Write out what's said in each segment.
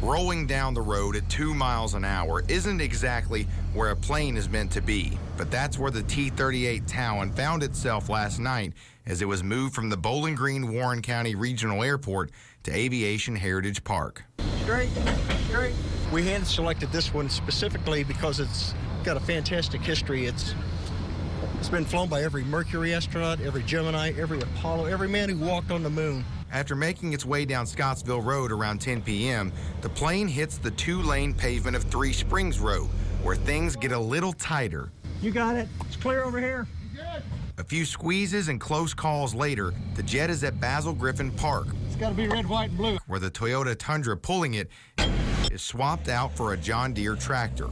Rolling down the road at 2 miles an hour isn't exactly where a plane is meant to be, but that's where the T-38 Talon found itself last night as it was moved from the Bowling Green Warren County Regional Airport to Aviation Heritage Park. Straight, straight. We hand selected this one specifically because it's got a fantastic history. It's been flown by every Mercury astronaut, every Gemini, every Apollo, every man who walked on the moon. After making its way down Scottsville Road around 10 p.m., the plane hits the 2-lane pavement of Three Springs Road, where things get a little tighter. You got it. It's clear over here. A few squeezes and close calls later, the jet is at Basil Griffin Park. It's got to be red, white, and blue. Where the Toyota Tundra pulling it is swapped out for a John Deere tractor.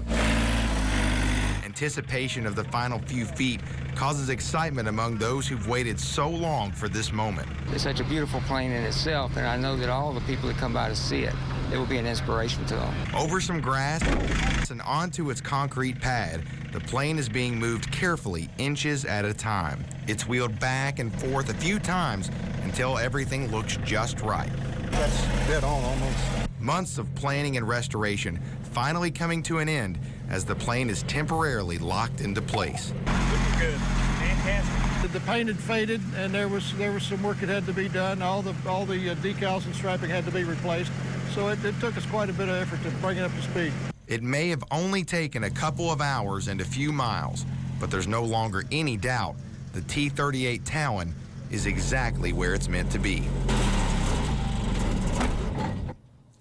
Anticipation of the final few feet causes excitement among those who've waited so long for this moment. It's such a beautiful plane in itself, and I know that all the people that come by to see it, it will be an inspiration to them. Over some grass and onto its concrete pad, the plane is being moved carefully, inches at a time. It's wheeled back and forth a few times until everything looks just right. That's dead on almost. Months of planning and restoration finally coming to an end as the plane is temporarily locked into place. Looking good. Fantastic. The paint had faded, and there was some work that had to be done. All the decals and striping had to be replaced. So it took us quite a bit of effort to bring it up to speed. It may have only taken a couple of hours and a few miles, but there's no longer any doubt the T-38 Talon is exactly where it's meant to be.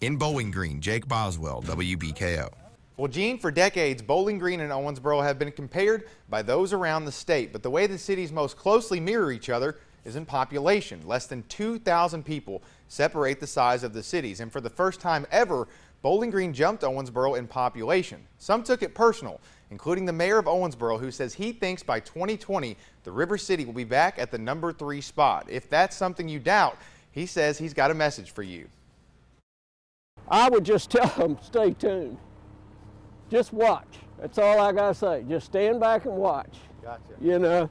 In Bowling Green, Jake Boswell, WBKO. Well, Gene, for decades, Bowling Green and Owensboro have been compared by those around the state, but the way the cities most closely mirror each other is in population. Less than 2,000 people separate the size of the cities, and for the first time ever, Bowling Green jumped Owensboro in population. Some took it personal, including the mayor of Owensboro, who says he thinks by 2020, the River City will be back at the number 3 spot. If that's something you doubt, he says he's got a message for you. I would just tell them, stay tuned. Just watch. That's all I gotta say. Just stand back and watch. Gotcha. You know,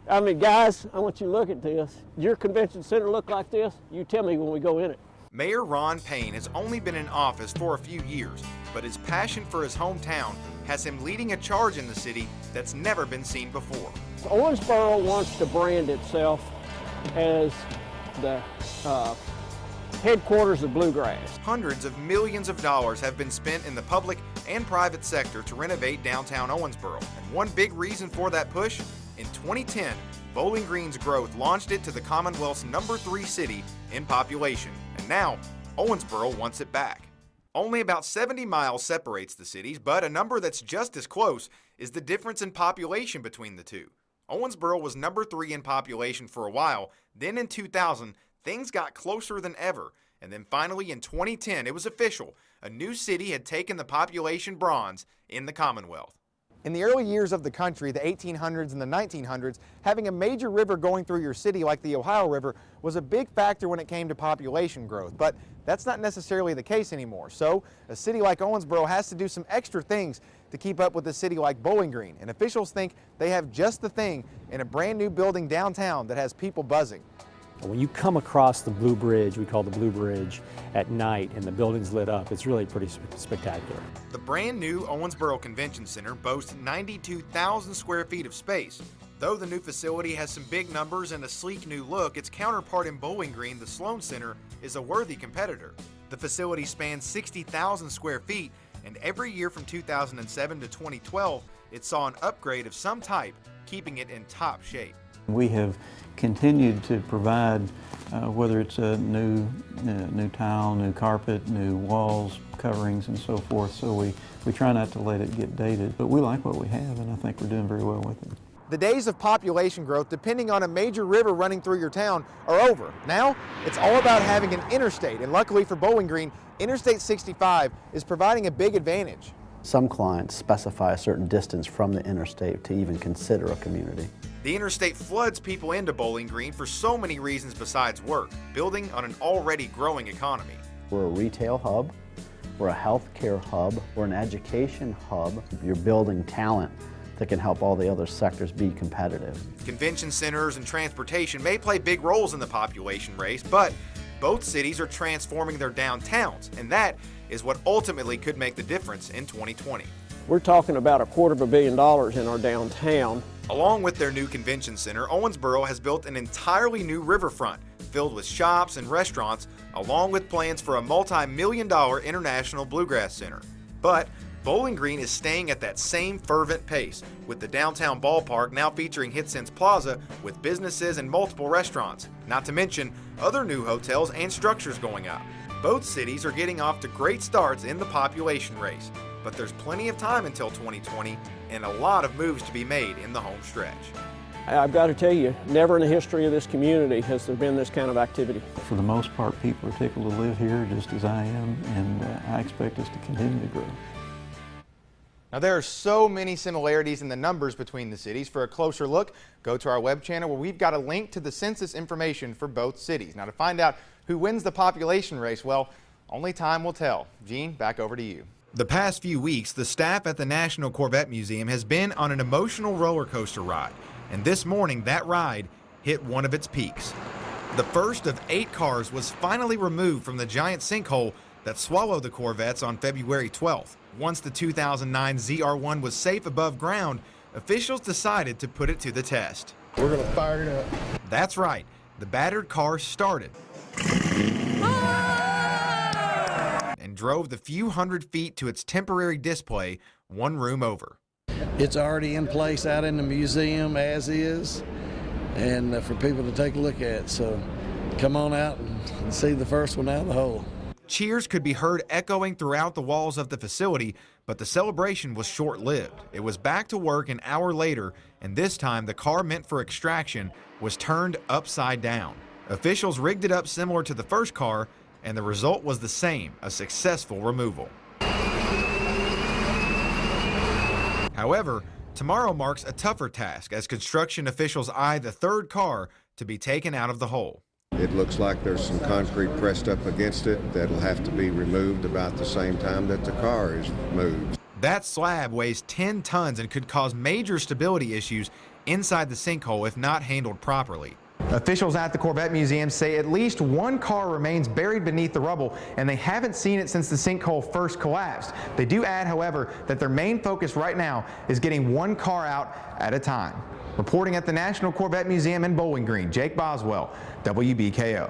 I mean, guys, I want you to look at this. Your convention center look like this? You tell me when we go in it. Mayor Ron Payne has only been in office for a few years, but his passion for his hometown has him leading a charge in the city that's never been seen before. Owensboro wants to brand itself as the headquarters of bluegrass. Hundreds of millions of dollars have been spent in the public and private sector to renovate downtown Owensboro. And one big reason for that push, in 2010, Bowling Green's growth launched it to the Commonwealth's number 3 city in population. And now, Owensboro wants it back. Only about 70 miles separates the cities, but a number that's just as close is the difference in population between the two. Owensboro was number 3 in population for a while. Then in 2000, things got closer than ever. And then finally in 2010, it was official. A new city had taken the population bronze in the Commonwealth. In the early years of the country, the 1800s and the 1900s, having a major river going through your city like the Ohio River was a big factor when it came to population growth, but that's not necessarily the case anymore. So a city like Owensboro has to do some extra things to keep up with a city like Bowling Green, and officials think they have just the thing in a brand new building downtown that has people buzzing. When you come across the Blue Bridge, we call the Blue Bridge, at night and the building's lit up, it's really pretty spectacular. The brand new Owensboro Convention Center boasts 92,000 square feet of space. Though the new facility has some big numbers and a sleek new look, its counterpart in Bowling Green, the Sloan Center, is a worthy competitor. The facility spans 60,000 square feet, and every year from 2007 to 2012, it saw an upgrade of some type, keeping it in top shape. We have continued to provide, whether it's a new tile, new carpet, new walls, coverings, and so forth, so we try not to let it get dated. But we like what we have, and I think we're doing very well with it. The days of population growth depending on a major river running through your town are over. Now, it's all about having an interstate, and luckily for Bowling Green, Interstate 65 is providing a big advantage. Some clients specify a certain distance from the interstate to even consider a community. The interstate floods people into Bowling Green for so many reasons besides work, building on an already growing economy. We're a retail hub, we're a healthcare hub, we're an education hub. You're building talent that can help all the other sectors be competitive. Convention centers and transportation may play big roles in the population race, but Both cities are transforming their downtowns, and that is what ultimately could make the difference in 2020. We're talking about $250 million in our downtown. Along with their new convention center, Owensboro has built an entirely new riverfront filled with shops and restaurants, along with plans for a multi-million-dollar international bluegrass center. But Bowling Green is staying at that same fervent pace, with the downtown ballpark now featuring HitSense Plaza with businesses and multiple restaurants, not to mention other new hotels and structures going up. Both cities are getting off to great starts in the population race, but there's plenty of time until 2020 and a lot of moves to be made in the home stretch. I've got to tell you, never in the history of this community has there been this kind of activity. For the most part, people are tickled to live here just as I am, and I expect us to continue to grow. Now, there are so many similarities in the numbers between the cities. For a closer look, go to our web channel where we've got a link to the census information for both cities. Now, to find out who wins the population race, well, only time will tell. Gene, back over to you. The past few weeks, the staff at the National Corvette Museum has been on an emotional roller coaster ride. And this morning, that ride hit one of its peaks. The first of 8 cars was finally removed from the giant sinkhole that swallowed the Corvettes on February 12th. Once the 2009 ZR1 was safe above ground, officials decided to put it to the test. We're going to fire it up. That's right. The battered car started and drove the few hundred feet to its temporary display one room over. It's already in place out in the museum as is, and for people to take a look at. So come on out and see the first one out of the hole. Cheers could be heard echoing throughout the walls of the facility, but the celebration was short-lived. It was back to work an hour later, and this time the car meant for extraction was turned upside down. Officials rigged it up similar to the first car, and the result was the same, a successful removal. However, tomorrow marks a tougher task as construction officials eye the third car to be taken out of the hole. It looks like there's some concrete pressed up against it that'll have to be removed about the same time that the car is moved. That slab weighs 10 tons and could cause major stability issues inside the sinkhole if not handled properly. Officials at the Corvette Museum say at least one car remains buried beneath the rubble, and they haven't seen it since the sinkhole first collapsed. They do add, however, that their main focus right now is getting one car out at a time. Reporting at the National Corvette Museum in Bowling Green, Jake Boswell, WBKO.